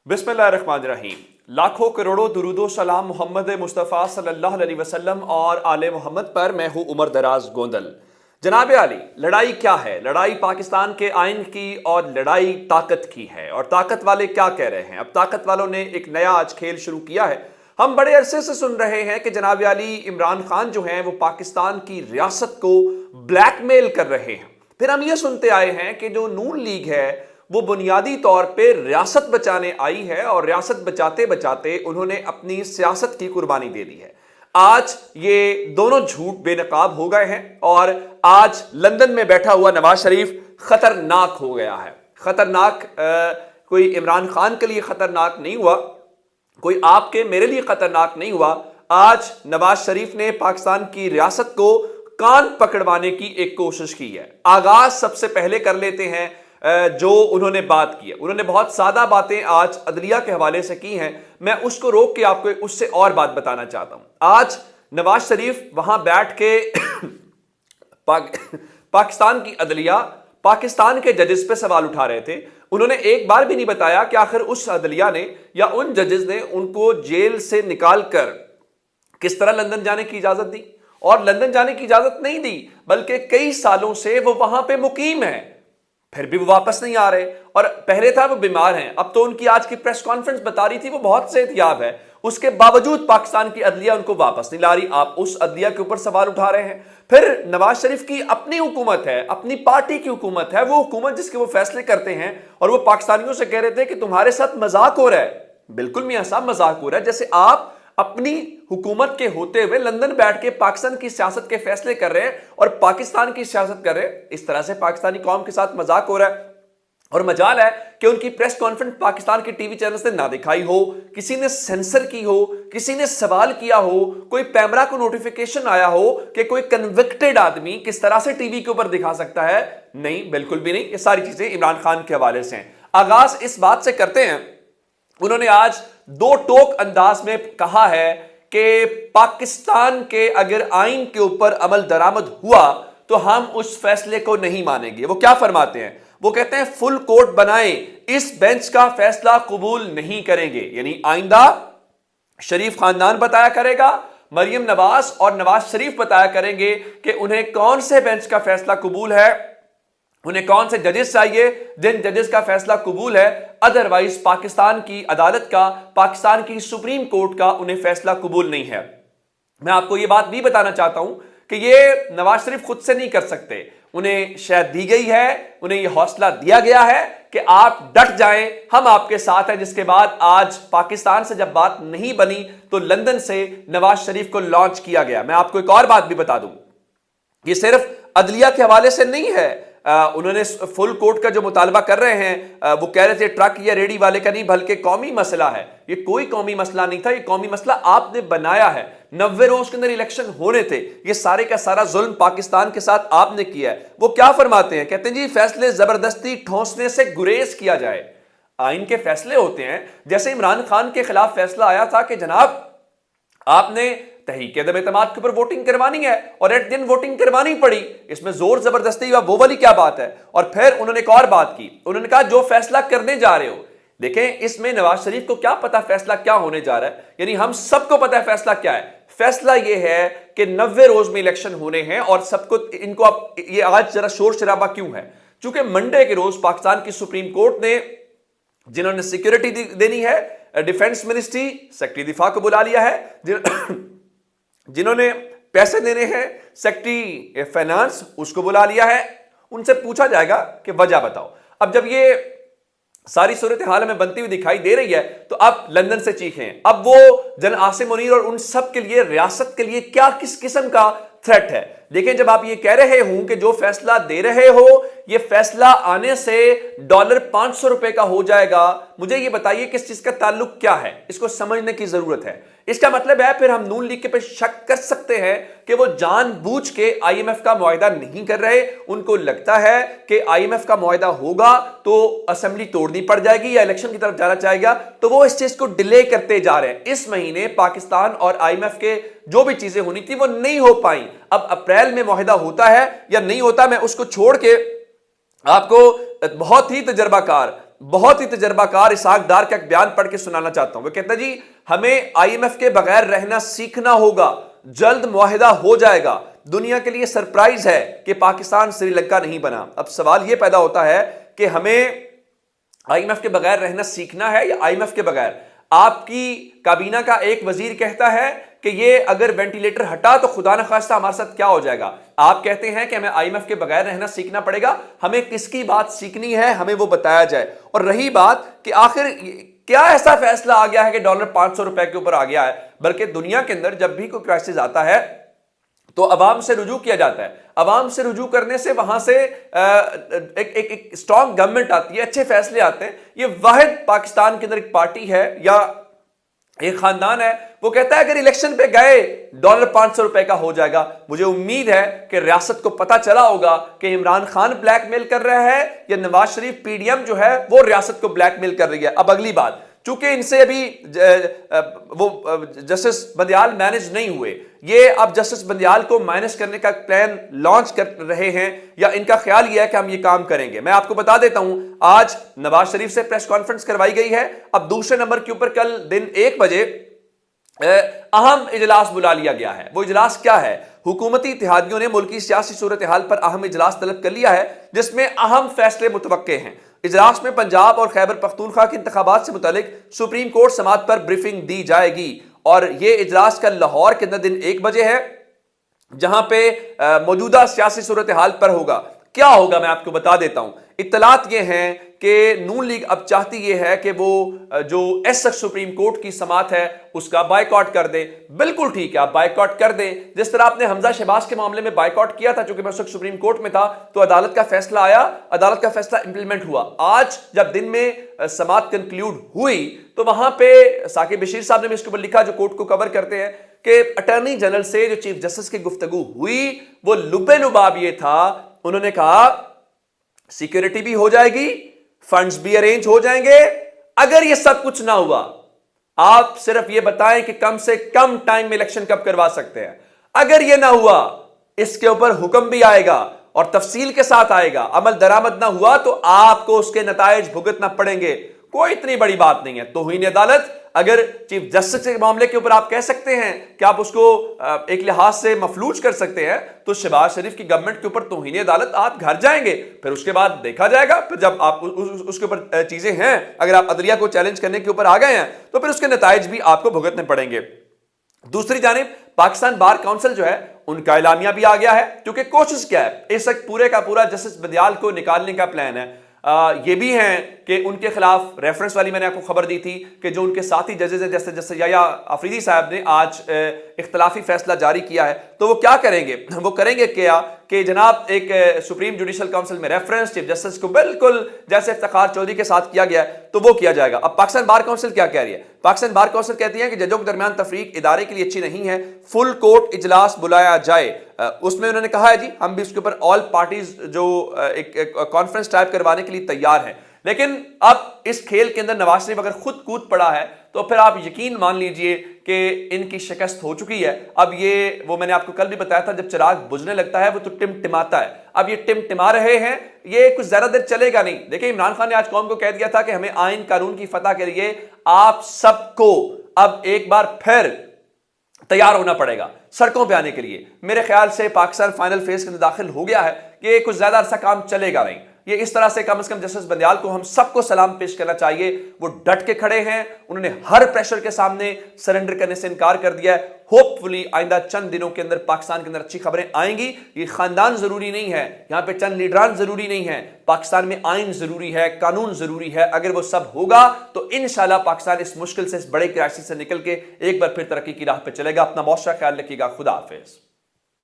बिस्मिल्लाहिर्रहमानिर्रहीम। लाखों करोड़ों दुरूदो सलाम मोहम्मद मुस्तफ़ा सल्लल्लाहु अलैहि वसल्लम और आले मोहम्मद पर। मैं हूँ उमर दराज गोंदल। जनाब आली, लड़ाई क्या है? लड़ाई पाकिस्तान के आइन की और लड़ाई ताकत की है। और ताकत वाले क्या कह रहे हैं? अब ताकत वालों ने एक नया आज खेल शुरू किया है। हम बड़े अरसे से सुन रहे हैं कि जनाब आली इमरान खान जो हैं वो पाकिस्तान की रियासत को ब्लैकमेल कर रहे हैं। फिर हम ये सुनते आए हैं कि जो नून लीग है वो बुनियादी तौर पे रियासत बचाने आई है और रियासत बचाते बचाते उन्होंने अपनी सियासत की कुर्बानी दे दी है। आज ये दोनों झूठ बेनकाब हो गए हैं और आज लंदन में बैठा हुआ नवाज शरीफ खतरनाक हो गया है। खतरनाक कोई इमरान खान के लिए खतरनाक नहीं हुआ, कोई आपके मेरे लिए खतरनाक नहीं हुआ। आज नवाज शरीफ ने पाकिस्तान की रियासत को कान पकड़वाने की एक कोशिश की है। आगाज सबसे पहले कर लेते हैं जो उन्होंने बात की है। उन्होंने बहुत सादा बातें आज अदलिया के हवाले से की हैं। मैं उसको रोक के आपको उससे और बात बताना चाहता हूं। आज नवाज शरीफ वहां बैठ के पाकिस्तान की अदलिया, पाकिस्तान के जजेस पे सवाल उठा रहे थे। उन्होंने एक बार भी नहीं बताया कि आखिर उस अदलिया ने या उन जजेस ने उनको जेल से निकाल कर किस तरह लंदन जाने की इजाजत दी। और लंदन जाने की इजाजत नहीं दी, बल्कि कई सालों से वो वहां पे मुकीम है, फिर भी वो वापस नहीं आ रहे। और पहले था वो बीमार हैं, अब तो उनकी आज की प्रेस कॉन्फ्रेंस बता रही थी वो बहुत सेहतयाब है। उसके बावजूद पाकिस्तान की अदलिया उनको वापस नहीं ला रही। आप उस अदलिया के ऊपर सवाल उठा रहे हैं। फिर नवाज शरीफ की अपनी हुकूमत है, अपनी पार्टी की हुकूमत है, वो हुकूमत जिसके वो फैसले करते हैं, और वो पाकिस्तानियों से कह रहे थे कि तुम्हारे साथ मजाक हो रहा है। बिल्कुल मियां साहब, मजाक हो रहा है। जैसे आप अपनी हुकूमत के होते हुए लंदन बैठ के पाकिस्तान की सियासत के फैसले कर रहे हैं और पाकिस्तान की सियासत कर रहे हैं, इस तरह से पाकिस्तानी कौम के साथ मजाक हो रहा है। और मजाल है कि उनकी प्रेस कॉन्फ्रेंस पाकिस्तान के टीवी चैनल्स ने ना दिखाई हो, किसी ने सेंसर की हो, किसी ने सवाल किया हो, कोई पैमरा को नोटिफिकेशन आया हो कि कोई कन्विक्टेड आदमी किस तरह से टीवी के ऊपर दिखा सकता है। नहीं, बिल्कुल भी नहीं। ये सारी चीजें इमरान खान के हवाले से हैं। आगाज इस बात से करते हैं। उन्होंने आज दो टोक अंदाज में कहा है कि पाकिस्तान के अगर आइन के ऊपर अमल दरामद हुआ तो हम उस फैसले को नहीं मानेंगे। वो क्या फरमाते हैं? वो कहते हैं फुल कोर्ट बनाएं, इस बेंच का फैसला कबूल नहीं करेंगे। यानी आइंदा शरीफ खानदान बताया करेगा, मरियम नवाज और नवाज शरीफ बताया करेंगे कि उन्हें कौन से बेंच का फैसला कबूल है, उन्हें कौन से जजेस चाहिए जिन जजेस का फैसला कबूल है। अदरवाइज पाकिस्तान की अदालत का, पाकिस्तान की सुप्रीम कोर्ट का उन्हें फैसला कबूल नहीं है। मैं आपको यह बात भी बताना चाहता हूं कि यह नवाज शरीफ खुद से नहीं कर सकते, उन्हें शायद दी गई है, उन्हें यह हौसला दिया गया है कि आप डट जाएं, हम आपके साथ हैं। जिसके बाद आज पाकिस्तान से जब बात नहीं बनी तो लंदन से नवाज शरीफ को लॉन्च किया गया। मैं आपको एक और बात भी बता दूं, ये सिर्फ अदलिया के हवाले से नहीं है। उन्होंने फुल कोर्ट का जो मुतालबा कर रहे हैं, वो कह रहे थे ट्रक या रेडी वाले का नहीं, बल्कि कौमी मसला है। ये कोई कौमी मसला नहीं था, ये कौमी मसला आपने बनाया है। 90 रोज के अंदर इलेक्शन होने थे। ये सारे का सारा जुल्म पाकिस्तान के साथ आपने किया है। वो क्या फरमाते हैं? कहते हैं जी फैसले जबरदस्ती ठोंसने से गुरेज किया जाए। आइन के फैसले होते हैं। जैसे इमरान खान के खिलाफ फैसला आया था कि जनाब आपने तहरीक अदम एतमाद के ऊपर वोटिंग करवानी है, और एट दिन वोटिंग करवानी पड़ी, इसमें जोर जबरदस्ती हुआ, वो वाली क्या बात है? और फिर उन्होंने एक और बात की, उन्होंने कहा जो फैसला करने जा रहे हो, देखें इसमें नवाज शरीफ को क्या पता फैसला क्या होने जा रहा है। यानी हम सबको पता है फैसला क्या है। फैसला यह है कि 90 रोज में इलेक्शन होने हैं और सबको इनको अब ये आज जरा शोर शराबा क्यों है? चूंकि मंडे के रोज पाकिस्तान की सुप्रीम कोर्ट ने, जिन्होंने सिक्योरिटी देनी है, डिफेंस मिनिस्ट्री, सेक्रेटरी दिफा को बुला लिया है, जिन्होंने पैसे देने हैं सेक्रेटरी फाइनेंस उसको बुला लिया है, उनसे पूछा जाएगा कि वजह बताओ। अब जब ये सारी सूरत हाल में बनती हुई दिखाई दे रही है तो अब लंदन से चीखें। अब वो जन आसिम मुनीर और उन सब के लिए, रियासत के लिए क्या किस किस्म का थ्रेट है? देखें, जब आप ये कह रहे हूं कि जो फैसला दे रहे हो ये फैसला आने से $500 का हो जाएगा, मुझे ये बताइए किस चीज का ताल्लुक क्या है? इसको समझने की जरूरत है। इसका मतलब है फिर हम नून लीग के पे शक कर सकते हैं कि वो जानबूझ के आईएमएफ का मुआहिदा नहीं कर रहे। उनको लगता है कि आईएमएफ का मुआहिदा होगा तो असेंबली तोड़नी पड़ जाएगी या इलेक्शन की तरफ जाना चाहेगा, तो वो इस चीज को डिले करते जा रहे हैं। इस महीने पाकिस्तान और आईएमएफ के जो भी चीजें होनी थी वो नहीं हो पाई। अब अप्रैल में मुआहिदा होता है या नहीं होता, मैं उसको छोड़ के आपको बहुत ही तजर्बाकार بہت ہی تجربہ کار اسحاق ڈار کا ایک بیان پڑھ کے سنانا چاہتا ہوں. وہ کہتا ہے جی ہمیں IMF کے بغیر رہنا سیکھنا ہوگا, جلد معاہدہ ہو جائے گا. دنیا کے لیے سرپرائز ہے کہ پاکستان سری لنکا نہیں بنا. اب سوال یہ پیدا ہوتا ہے کہ ہمیں IMF کے بغیر رہنا سیکھنا ہے یا IMF کے بغیر. آپ کی کابینہ کا ایک وزیر کہتا ہے کہ یہ اگر وینٹیلیٹر ہٹا تو خدا نخواستہ ہمارے ساتھ کیا ہو جائے گا. آپ کہتے ہیں کہ ہمیں IMF کے بغیر رہنا سیکھنا پڑے گا. ہمیں کس کی بات سیکھنی ہے, ہمیں وہ بتایا جائے. اور رہی بات کہ آخر کیا ایسا فیصلہ آ گیا ہے کہ ڈالر 500 روپے کے اوپر آ گیا ہے, بلکہ دنیا کے اندر جب بھی کوئی کرائسس آتا ہے تو عوام سے رجوع کیا جاتا ہے. عوام سے رجوع کرنے سے وہاں سے ایک اسٹرانگ گورنمنٹ آتی ہے, اچھے فیصلے آتے ہیں. یہ واحد پاکستان کے اندر ایک پارٹی ہے یا ایک خاندان ہے, وہ کہتا ہے اگر الیکشن پہ گئے ڈالر 500 روپے کا ہو جائے گا. مجھے امید ہے کہ ریاست کو پتا چلا ہوگا کہ عمران خان بلیک میل کر رہا ہے یا نواز شریف PDM جو ہے وہ ریاست کو بلیک میل کر رہی ہے. اب اگلی بات, چونکہ ان سے ابھی وہ جسٹس بندیال مینج نہیں ہوئے, یہ اب جسٹس بندیال کو مائنس کرنے کا پلان لانچ کر رہے ہیں یا ان کا خیال یہ ہے کہ ہم یہ کام کریں گے. میں آپ کو بتا دیتا ہوں, آج نواز شریف سے پریس کانفرنس کروائی گئی ہے. اب دوسرے نمبر کے اوپر کل دن 1 بجے اہم اجلاس بلا لیا گیا ہے. وہ اجلاس کیا ہے؟ حکومتی اتحادیوں نے ملکی سیاسی صورتحال پر اہم اجلاس طلب کر لیا ہے جس میں اہم فیصلے متوقع ہیں. اجلاس میں پنجاب اور خیبر پختونخوا کے انتخابات سے متعلق سپریم کورٹ سماعت پر بریفنگ دی جائے گی. اور یہ اجلاس کل لاہور کے اندر دن 1 بجے ہے, جہاں پہ موجودہ سیاسی صورتحال پر ہوگا. کیا ہوگا میں آپ کو بتا دیتا ہوں. اطلاعات یہ ہیں کہ نون لیگ اب چاہتی یہ ہے کہ وہ جو ایسک سپریم کورٹ کی سماعت ہے اس کا بائیکاٹ کر دے. بالکل ٹھیک ہے, آپ بائیکاٹ کر دیں, جس طرح آپ نے حمزہ شہباز کے معاملے میں بائیکاٹ کیا تھا. چونکہ میں اس وقت سپریم کورٹ میں تھا تو عدالت کا فیصلہ آیا, عدالت کا فیصلہ امپلیمنٹ ہوا. آج جب دن میں سماعت کنکلیوڈ ہوئی تو وہاں پہ ثاقب بشیر صاحب نے بھی اس کے اوپر لکھا, جو کورٹ کو کور کرتے ہیں, کہ اٹارنی جنرل سے جو چیف جسٹس کی گفتگو ہوئی وہ لبے لباب یہ تھا, انہوں نے کہا سیکیورٹی بھی ہو جائے گی, فنڈز بھی ارینج ہو جائیں گے. اگر یہ سب کچھ نہ ہوا, آپ صرف یہ بتائیں کہ کم سے کم ٹائم میں الیکشن کب کروا سکتے ہیں. اگر یہ نہ ہوا, اس کے اوپر حکم بھی آئے گا اور تفصیل کے ساتھ آئے گا. عمل درآمد نہ ہوا تو آپ کو اس کے نتائج بھگتنا پڑیں گے. کوئی اتنی بڑی بات نہیں ہے. توہین عدالت اگر چیف جسٹس کے معاملے کے اوپر آپ کہہ سکتے ہیں کہ آپ اس کو ایک لحاظ سے مفلوج کر سکتے ہیں, تو شہباز شریف کی گورنمنٹ کے اوپر توہین عدالت آپ گھر جائیں گے, پھر اس کے بعد دیکھا جائے گا. پھر جب آپ اس کے اوپر چیزیں ہیں, اگر آپ عدلیہ کو چیلنج کرنے کے اوپر آ گئے ہیں تو پھر اس کے نتائج بھی آپ کو بھگتنے پڑیں گے. دوسری جانب پاکستان بار کونسل جو ہے ان کا اعلامیہ بھی آ گیا ہے, کیونکہ کوشش کیا ہے, اس وقت پورے کا پورا جسٹس بندیال کو نکالنے کا پلان ہے. یہ بھی ہیں کہ ان کے خلاف ریفرنس والی میں نے آپ کو خبر دی تھی کہ جو ان کے ساتھی ججز ہیں, جیسے یحییٰ آفریدی صاحب نے آج اختلافی فیصلہ جاری کیا ہے, تو وہ کیا کریں گے؟ وہ کریں گے کیا کہ جناب ایک سپریم جوڈیشل کونسل میں ریفرنس چیف جسٹس کو بالکل جیسے افتخار چودھری کے ساتھ کیا گیا ہے تو وہ کیا جائے گا. اب پاکستان بار کونسل کیا کہہ رہی ہے؟ پاکستان بار کونسل کہتی ہے کہ ججوں کے درمیان تفریق ادارے کے لیے اچھی نہیں ہے, فل کورٹ اجلاس بلایا جائے. اس میں انہوں نے کہا ہے جی ہم بھی اس کے اوپر آل پارٹیز جو ایک کانفرنس ٹائپ کروانے کے لیے تیار ہیں. لیکن اب اس کھیل کے اندر نواز شریف اگر خود کود پڑا ہے تو پھر آپ یقین مان لیجئے کہ ان کی شکست ہو چکی ہے. اب یہ وہ میں نے آپ کو کل بھی بتایا تھا, جب چراغ بجھنے لگتا ہے وہ تو ٹمٹماتا ہے. اب یہ ٹمٹما رہے ہیں, یہ کچھ زیادہ دیر چلے گا نہیں. دیکھیں عمران خان نے آج قوم کو کہہ دیا تھا کہ ہمیں آئین قانون کی فتح کے لیے آپ سب کو اب ایک بار پھر تیار ہونا پڑے گا سڑکوں پہ آنے کے لیے. میرے خیال سے پاکستان فائنل فیز کے اندر داخل ہو گیا ہے, یہ کچھ زیادہ عرصہ کام چلے گا نہیں. یہ اس طرح سے کم از کم جسٹس بندیال کو ہم سب کو سلام پیش کرنا چاہیے. وہ ڈٹ کے کھڑے ہیں, انہوں نے ہر پریشر کے سامنے سرنڈر کرنے سے انکار کر دیا ہے. ہوپ فلی آئندہ چند دنوں کے اندر پاکستان کے اندر اچھی خبریں آئیں گی. یہ خاندان ضروری نہیں ہے, یہاں پہ چند لیڈران ضروری نہیں ہیں. پاکستان میں آئین ضروری ہے, قانون ضروری ہے. اگر وہ سب ہوگا تو انشاءاللہ پاکستان اس مشکل سے, اس بڑے کرائسس سے نکل کے ایک بار پھر ترقی کی راہ پہ چلے گا. اپنا بہت سا خیال رکھیے گا. خدا حافظ.